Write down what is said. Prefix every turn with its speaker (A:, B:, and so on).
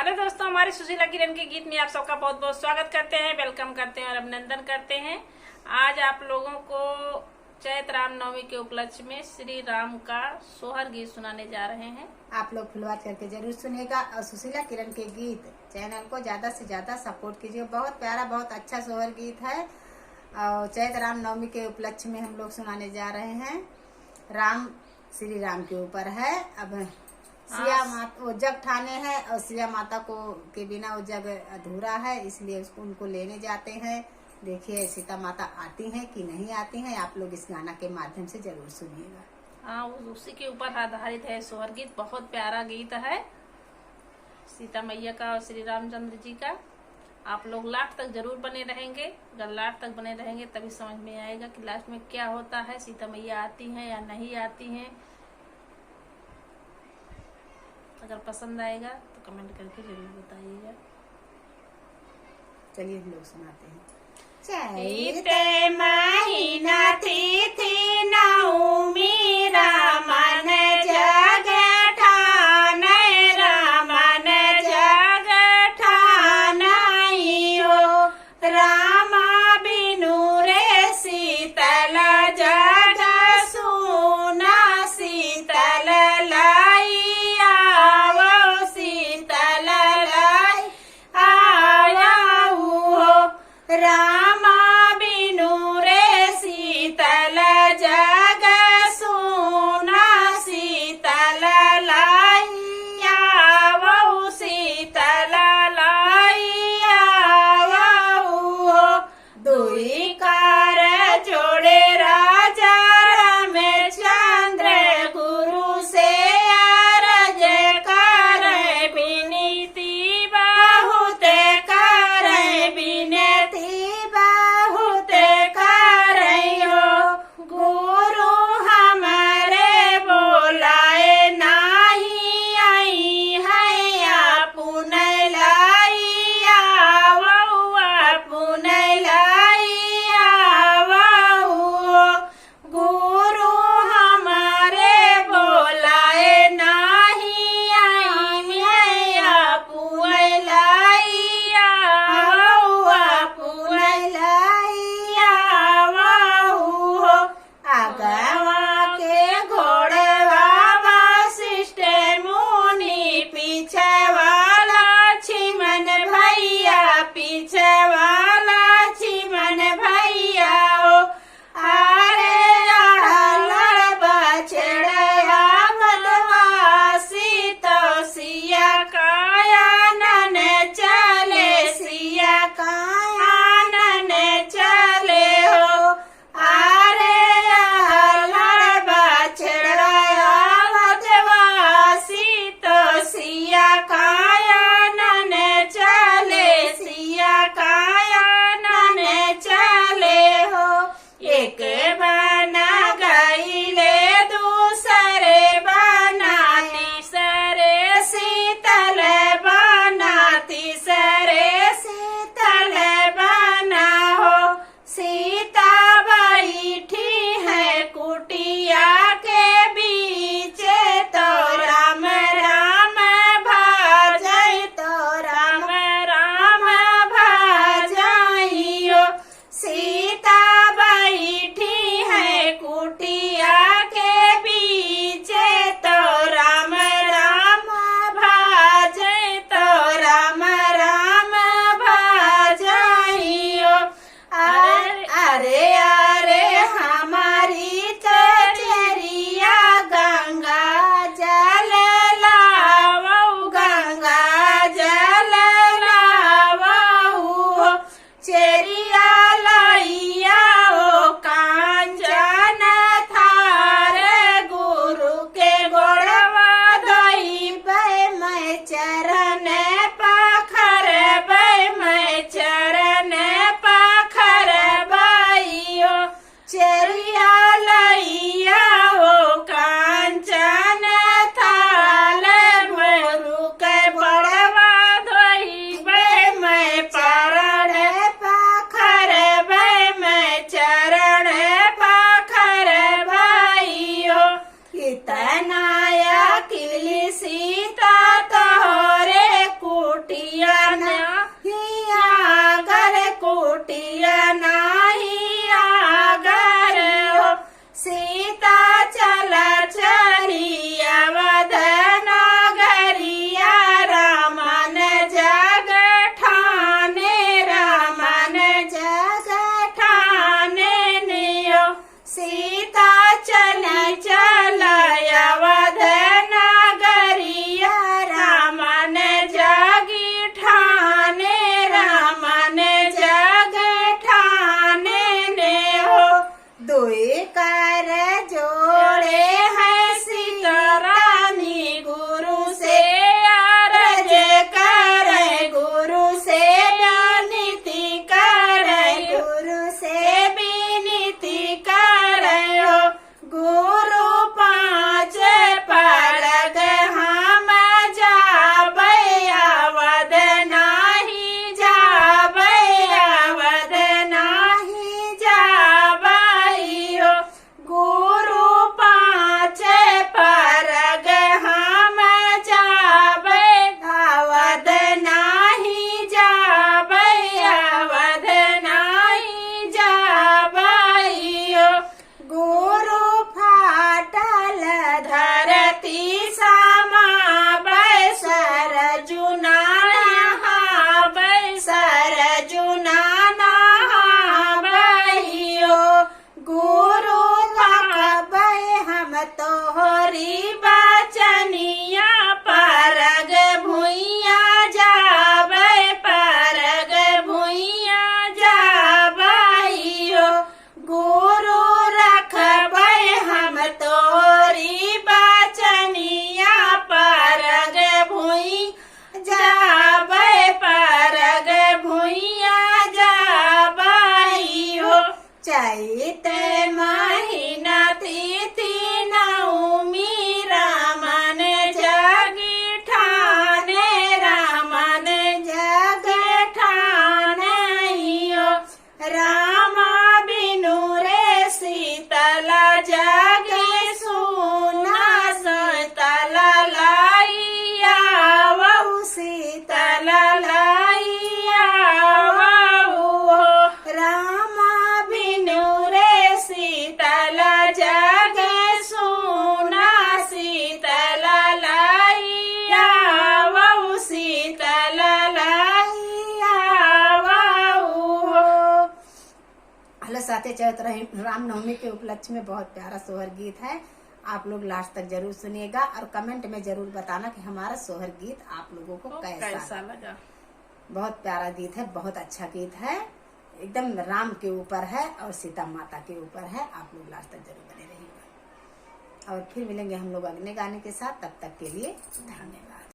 A: Hello दोस्तों, हमारे सुशीला किरण के गीत में आप सबका बहुत बहुत स्वागत करते हैं, वेलकम करते हैं और अभिनंदन करते हैं। आज आप लोगों को चैत रामनवमी के उपलक्ष्य में श्री राम का सोहर गीत सुनाने जा रहे हैं।
B: आप लोग फुलवार करके जरूर सुनिएगा और सुशीला किरण के गीत चैनल को ज्यादा से ज्यादा सपोर्ट कीजिए। बहुत प्यारा, बहुत अच्छा सोहर गीत है और चैत रामनवमी के उपलक्ष्य में हम लोग सुनाने जा रहे हैं। राम श्री राम के ऊपर है। अब सिया माता वो जग ठाने हैं और सिया माता को के बिना वो जग अधूरा है, इसलिए उसको उनको लेने जाते हैं। देखिए सीता माता आती हैं कि नहीं आती हैं, आप लोग इस गाना के माध्यम से जरूर सुनिएगा।
A: हाँ, उसी के ऊपर आधारित है सोहर गीत। बहुत प्यारा गीत है सीता मैया का और श्री रामचंद्र जी का। आप लोग लास्ट तक जरूर बने रहेंगे। अगर लास्ट तक बने रहेंगे तभी समझ में आएगा कि लास्ट में क्या होता है, सीता मैया आती हैं या नहीं आती हैं। अगर पसंद आएगा तो कमेंट करके जरूर बताइएगा।
B: चलिए हम लोग सुनाते हैं।
A: चैत महीना तिथि नवमी रामन जग ठानै, रामन जग ठानै हो। रामा बिनु रे शीतल जग सुना, शीतल लाई आवो, शीतल लाई आयाऊ हो। रामा बिनु रे शीतल जग सुना, शीतल लाई आवो, शीतल लाई आवो हो। दुई कार जोड़े राजा रामचंद्र, गुरु से अरज कर विनीति बहुत कर, विनती बहुत कर हो। गुरु हमारे बोलाए नाही आई है, आपुन लाई आवो, आपुन लाई आवो। गुरु हमारे बोलाए नाही आई है, आपुन लाई आवो, आपुन लाई आवो। आगवा के घोड़वा वशिष्ठ मुनि, पीछे वाला छिमन भैया, पीछे वाला छिमन भैया हो। आरे आढ़ बछड़या मदवासी, तो सिया कायानन चले, सिया कायानन चले हो। आरे आढ़ बछड़या मदवासी, तो सिया कायानन चले, सिया कायानन चले हो। एक बना गईले दूसरे बना, तीसरे शीतल बना, तीसरे शीतल बना हो। सीता बैठी है कुटिया के बीच, तो राम राम भाजई, तो राम राम भाजई हो। सीता बैठी है कुटिया के बीच, तो राम राम भाजई, तो राम राम भाजई हो। अरे अरे हमारी चचेरिया गंगा जल लावो, गंगा जल लावो। चेरिया लैया ओ कांचन थार, गुरु के गोड़वा धोइबै मैं चरण पखरबै, मैं चरण पखरबै हो। चेरिया लैया ओ कांचन थाल, गुरु के गोड़वा धोइबै मैं चरण पखरबै, मैं चरण पखरबै हो। इतना अकेली सीता तोहरे जाबे परग भुइया जाबाई हो।
B: चैत
A: महीना तिथि नवमी रामन जगी ठाने रामन जगी ठाने हो। रामा बिनु रे शीतला जगे सोना शीतला लाइया वहु शीतला लाइया वहु। रामा बिनु रे शीतला जगे सोना शीतला लाइया वहु शीतला लाइया वहु।
B: हेलो साथी, चैत्र रामनवमी के उपलक्ष्य में बहुत प्यारा सोहर गीत है। आप लोग लास्ट तक जरूर सुनिएगा और कमेंट में जरूर बताना कि हमारा सोहर गीत आप लोगों को कैसा
A: लगा।
B: बहुत प्यारा गीत है, बहुत अच्छा गीत है, एकदम राम के ऊपर है और सीता माता के ऊपर है। आप लोग लास्ट तक जरूर बने रहिएगा और फिर मिलेंगे हम लोग अगले गाने के साथ। तब तक के लिए धन्यवाद।